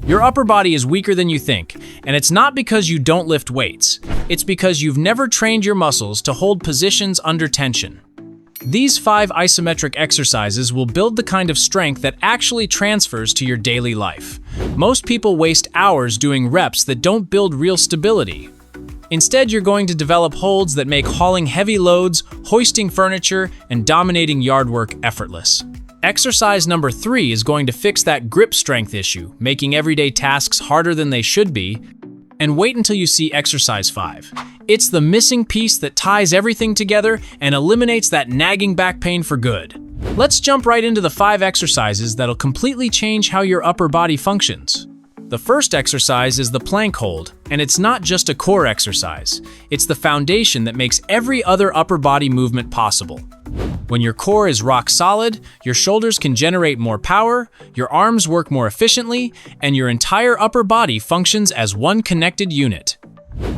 Your upper body is weaker than you think, and it's not because you don't lift weights. It's because you've never trained your muscles to hold positions under tension. These 5 isometric exercises will build the kind of strength that actually transfers to your daily life. Most people waste hours doing reps that don't build real stability. Instead, you're going to develop holds that make hauling heavy loads, hoisting furniture, and dominating yard work effortless. Exercise number 3 is going to fix that grip strength issue, making everyday tasks harder than they should be. And wait until you see exercise 5. It's the missing piece that ties everything together and eliminates that nagging back pain for good. Let's jump right into the 5 exercises that'll completely change how your upper body functions. The first exercise is the plank hold, and it's not just a core exercise. It's the foundation that makes every other upper body movement possible. When your core is rock solid, your shoulders can generate more power, your arms work more efficiently, and your entire upper body functions as one connected unit.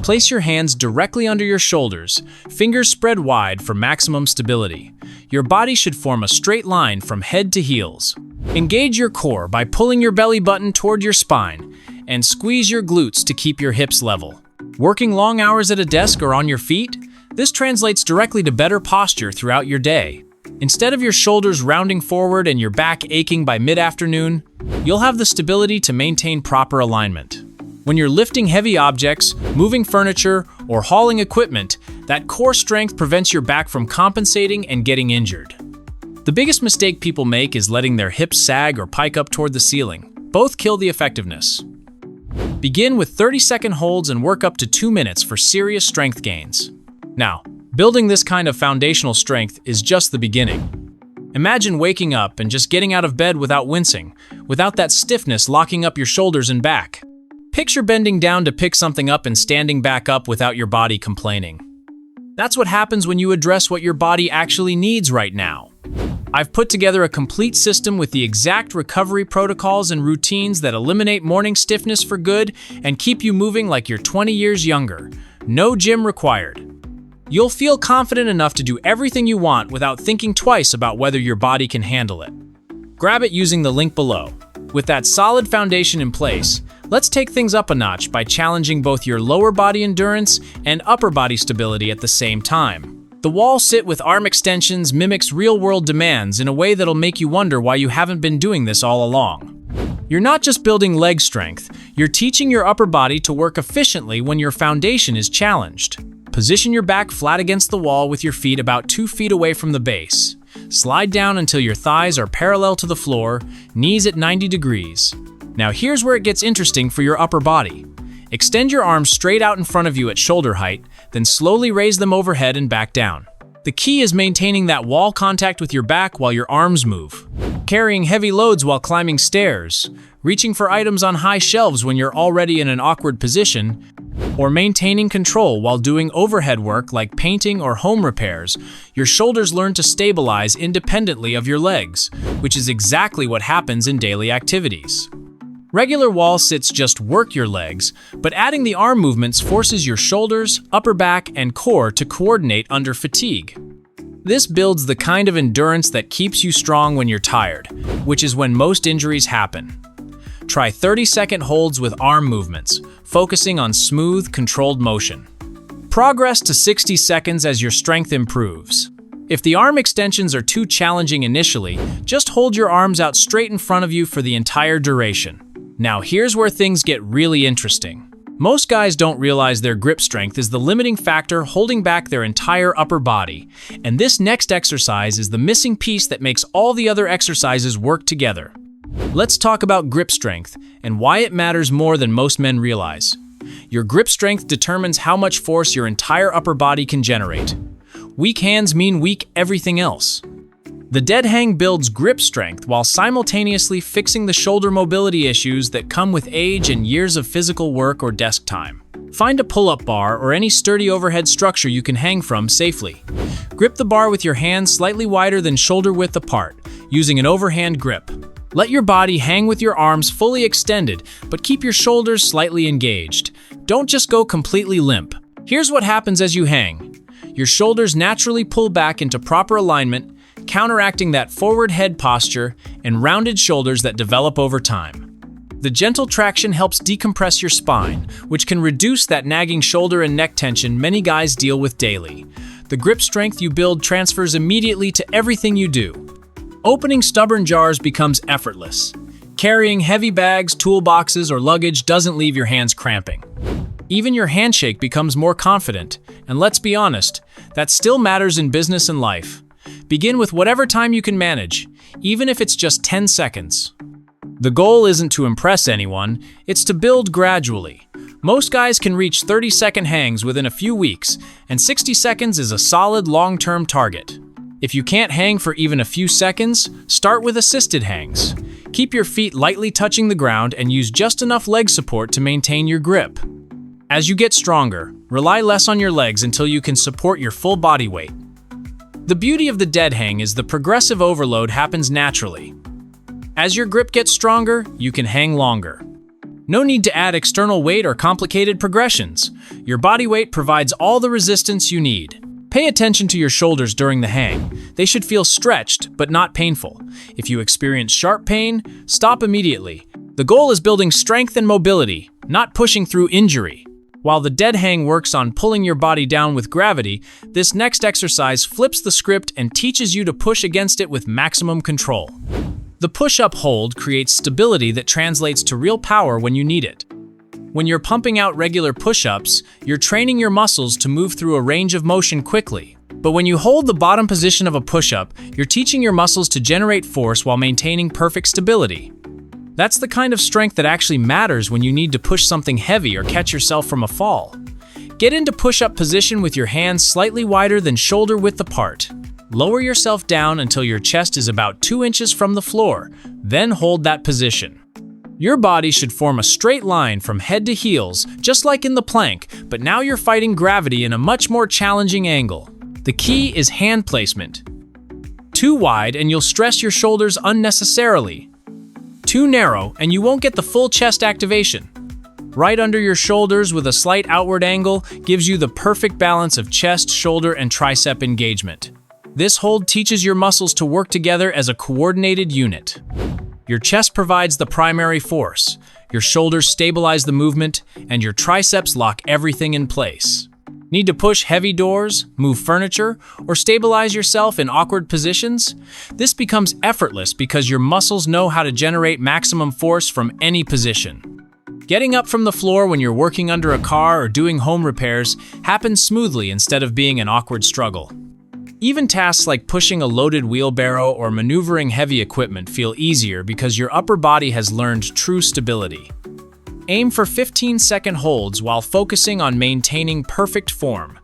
Place your hands directly under your shoulders, fingers spread wide for maximum stability. Your body should form a straight line from head to heels. Engage your core by pulling your belly button toward your spine, and squeeze your glutes to keep your hips level. Working long hours at a desk or on your feet? This translates directly to better posture throughout your day. Instead of your shoulders rounding forward and your back aching by mid-afternoon, you'll have the stability to maintain proper alignment. When you're lifting heavy objects, moving furniture, or hauling equipment, that core strength prevents your back from compensating and getting injured. The biggest mistake people make is letting their hips sag or pike up toward the ceiling. Both kill the effectiveness. Begin with 30-second holds and work up to 2 minutes for serious strength gains. Now, building this kind of foundational strength is just the beginning. Imagine waking up and just getting out of bed without wincing, without that stiffness locking up your shoulders and back. Picture bending down to pick something up and standing back up without your body complaining. That's what happens when you address what your body actually needs right now. I've put together a complete system with the exact recovery protocols and routines that eliminate morning stiffness for good and keep you moving like you're 20 years younger. No gym required. You'll feel confident enough to do everything you want without thinking twice about whether your body can handle it. Grab it using the link below. With that solid foundation in place, let's take things up a notch by challenging both your lower body endurance and upper body stability at the same time. The wall sit with arm extensions mimics real-world demands in a way that'll make you wonder why you haven't been doing this all along. You're not just building leg strength, you're teaching your upper body to work efficiently when your foundation is challenged. Position your back flat against the wall with your feet about 2 feet away from the base. Slide down until your thighs are parallel to the floor, knees at 90 degrees. Now here's where it gets interesting for your upper body. Extend your arms straight out in front of you at shoulder height, then slowly raise them overhead and back down. The key is maintaining that wall contact with your back while your arms move. Carrying heavy loads while climbing stairs, reaching for items on high shelves when you're already in an awkward position, or maintaining control while doing overhead work like painting or home repairs, your shoulders learn to stabilize independently of your legs, which is exactly what happens in daily activities. Regular wall sits just work your legs, but adding the arm movements forces your shoulders, upper back, and core to coordinate under fatigue. This builds the kind of endurance that keeps you strong when you're tired, which is when most injuries happen. Try 30-second holds with arm movements, focusing on smooth, controlled motion. Progress to 60 seconds as your strength improves. If the arm extensions are too challenging initially, just hold your arms out straight in front of you for the entire duration. Now here's where things get really interesting. Most guys don't realize their grip strength is the limiting factor holding back their entire upper body, and this next exercise is the missing piece that makes all the other exercises work together. Let's talk about grip strength and why it matters more than most men realize. Your grip strength determines how much force your entire upper body can generate. Weak hands mean weak everything else. The dead hang builds grip strength while simultaneously fixing the shoulder mobility issues that come with age and years of physical work or desk time. Find a pull-up bar or any sturdy overhead structure you can hang from safely. Grip the bar with your hands slightly wider than shoulder width apart, using an overhand grip. Let your body hang with your arms fully extended, but keep your shoulders slightly engaged. Don't just go completely limp. Here's what happens as you hang. Your shoulders naturally pull back into proper alignment, counteracting that forward head posture and rounded shoulders that develop over time. The gentle traction helps decompress your spine, which can reduce that nagging shoulder and neck tension many guys deal with daily. The grip strength you build transfers immediately to everything you do. Opening stubborn jars becomes effortless. Carrying heavy bags, toolboxes, or luggage doesn't leave your hands cramping. Even your handshake becomes more confident, and let's be honest, that still matters in business and life. Begin with whatever time you can manage, even if it's just 10 seconds. The goal isn't to impress anyone, it's to build gradually. Most guys can reach 30-second hangs within a few weeks, and 60 seconds is a solid long-term target. If you can't hang for even a few seconds, start with assisted hangs. Keep your feet lightly touching the ground and use just enough leg support to maintain your grip. As you get stronger, rely less on your legs until you can support your full body weight. The beauty of the dead hang is the progressive overload happens naturally. As your grip gets stronger, you can hang longer. No need to add external weight or complicated progressions. Your body weight provides all the resistance you need. Pay attention to your shoulders during the hang. They should feel stretched, but not painful. If you experience sharp pain, stop immediately. The goal is building strength and mobility, not pushing through injury. While the dead hang works on pulling your body down with gravity, this next exercise flips the script and teaches you to push against it with maximum control. The push-up hold creates stability that translates to real power when you need it. When you're pumping out regular push-ups, you're training your muscles to move through a range of motion quickly. But when you hold the bottom position of a push-up, you're teaching your muscles to generate force while maintaining perfect stability. That's the kind of strength that actually matters when you need to push something heavy or catch yourself from a fall. Get into push-up position with your hands slightly wider than shoulder width apart. Lower yourself down until your chest is about 2 inches from the floor, then hold that position. Your body should form a straight line from head to heels, just like in the plank, but now you're fighting gravity in a much more challenging angle. The key is hand placement. Too wide and you'll stress your shoulders unnecessarily. Too narrow and you won't get the full chest activation. Right under your shoulders with a slight outward angle gives you the perfect balance of chest, shoulder, and tricep engagement. This hold teaches your muscles to work together as a coordinated unit. Your chest provides the primary force, your shoulders stabilize the movement, and your triceps lock everything in place. Need to push heavy doors, move furniture, or stabilize yourself in awkward positions? This becomes effortless because your muscles know how to generate maximum force from any position. Getting up from the floor when you're working under a car or doing home repairs happens smoothly instead of being an awkward struggle. Even tasks like pushing a loaded wheelbarrow or maneuvering heavy equipment feel easier because your upper body has learned true stability. Aim for 15-second holds while focusing on maintaining perfect form.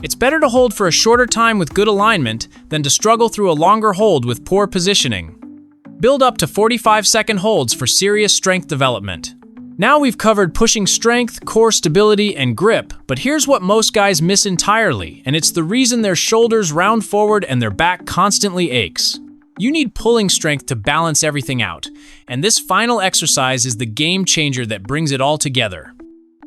It's better to hold for a shorter time with good alignment than to struggle through a longer hold with poor positioning. Build up to 45-second holds for serious strength development. Now we've covered pushing strength, core stability, and grip, but here's what most guys miss entirely, and it's the reason their shoulders round forward and their back constantly aches. You need pulling strength to balance everything out, and this final exercise is the game changer that brings it all together.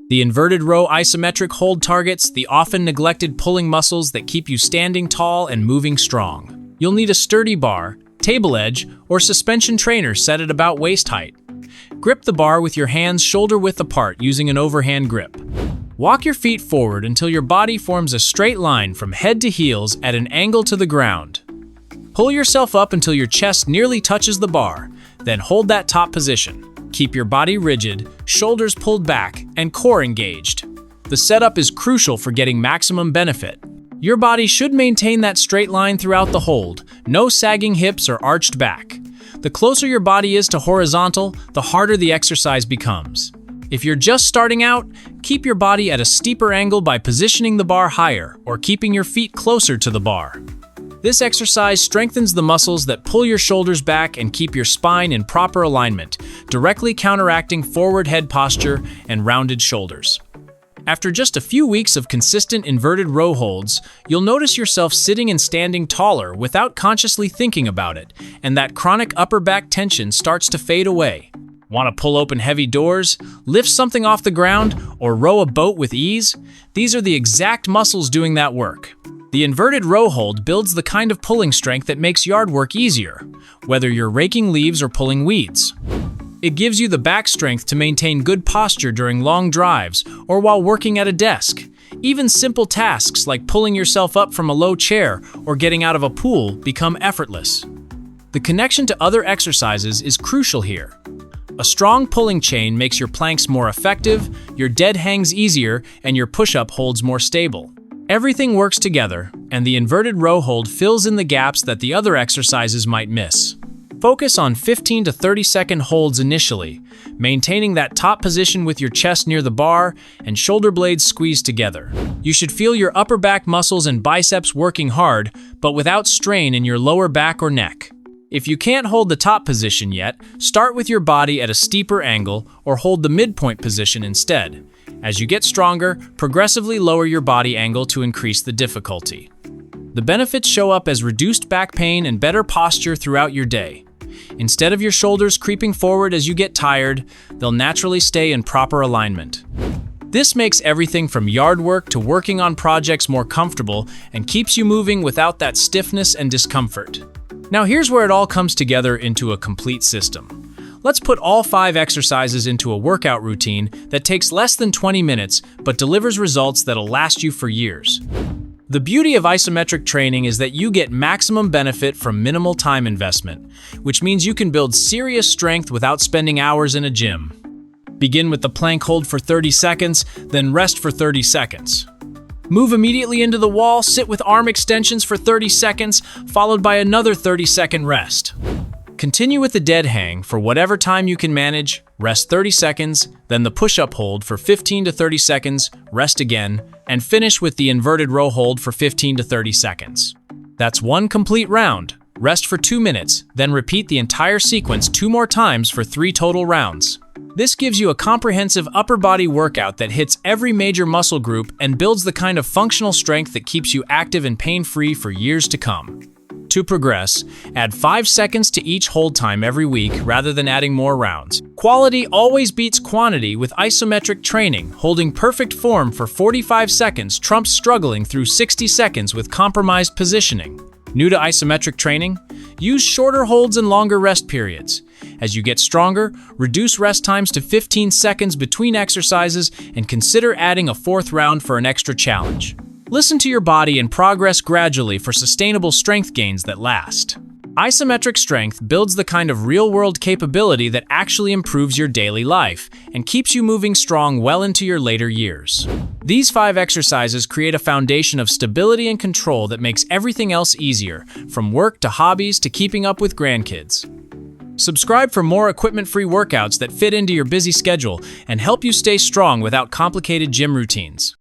The inverted row isometric hold targets the often neglected pulling muscles that keep you standing tall and moving strong. You'll need a sturdy bar, table edge, or suspension trainer set at about waist height. Grip the bar with your hands shoulder width apart using an overhand grip. Walk your feet forward until your body forms a straight line from head to heels at an angle to the ground. Pull yourself up until your chest nearly touches the bar, then hold that top position. Keep your body rigid, shoulders pulled back, and core engaged. The setup is crucial for getting maximum benefit. Your body should maintain that straight line throughout the hold, no sagging hips or arched back. The closer your body is to horizontal, the harder the exercise becomes. If you're just starting out, keep your body at a steeper angle by positioning the bar higher or keeping your feet closer to the bar. This exercise strengthens the muscles that pull your shoulders back and keep your spine in proper alignment, directly counteracting forward head posture and rounded shoulders. After just a few weeks of consistent inverted row holds, you'll notice yourself sitting and standing taller without consciously thinking about it, and that chronic upper back tension starts to fade away. Want to pull open heavy doors, lift something off the ground, or row a boat with ease? These are the exact muscles doing that work. The inverted row hold builds the kind of pulling strength that makes yard work easier, whether you're raking leaves or pulling weeds. It gives you the back strength to maintain good posture during long drives or while working at a desk. Even simple tasks like pulling yourself up from a low chair or getting out of a pool become effortless. The connection to other exercises is crucial here. A strong pulling chain makes your planks more effective, your dead hangs easier, and your push-up holds more stable. Everything works together, and the inverted row hold fills in the gaps that the other exercises might miss. Focus on 15 to 30-second holds initially, maintaining that top position with your chest near the bar and shoulder blades squeezed together. You should feel your upper back muscles and biceps working hard, but without strain in your lower back or neck. If you can't hold the top position yet, start with your body at a steeper angle or hold the midpoint position instead. As you get stronger, progressively lower your body angle to increase the difficulty. The benefits show up as reduced back pain and better posture throughout your day. Instead of your shoulders creeping forward as you get tired, they'll naturally stay in proper alignment. This makes everything from yard work to working on projects more comfortable and keeps you moving without that stiffness and discomfort. Now here's where it all comes together into a complete system. Let's put all 5 exercises into a workout routine that takes less than 20 minutes but delivers results that'll last you for years. The beauty of isometric training is that you get maximum benefit from minimal time investment, which means you can build serious strength without spending hours in a gym. Begin with the plank hold for 30 seconds, then rest for 30 seconds. Move immediately into the wall, sit with arm extensions for 30 seconds, followed by another 30-second rest. Continue with the dead hang for whatever time you can manage, rest 30 seconds, then the push-up hold for 15 to 30 seconds, rest again, and finish with the inverted row hold for 15 to 30 seconds. That's one complete round. Rest for 2 minutes, then repeat the entire sequence 2 more times for 3 total rounds. This gives you a comprehensive upper body workout that hits every major muscle group and builds the kind of functional strength that keeps you active and pain-free for years to come. To progress, add 5 seconds to each hold time every week rather than adding more rounds. Quality always beats quantity with isometric training. Holding perfect form for 45 seconds trumps struggling through 60 seconds with compromised positioning. New to isometric training? Use shorter holds and longer rest periods. As you get stronger, reduce rest times to 15 seconds between exercises and consider adding a 4th round for an extra challenge. Listen to your body and progress gradually for sustainable strength gains that last. Isometric strength builds the kind of real-world capability that actually improves your daily life and keeps you moving strong well into your later years. These 5 exercises create a foundation of stability and control that makes everything else easier, from work to hobbies to keeping up with grandkids. Subscribe for more equipment-free workouts that fit into your busy schedule and help you stay strong without complicated gym routines.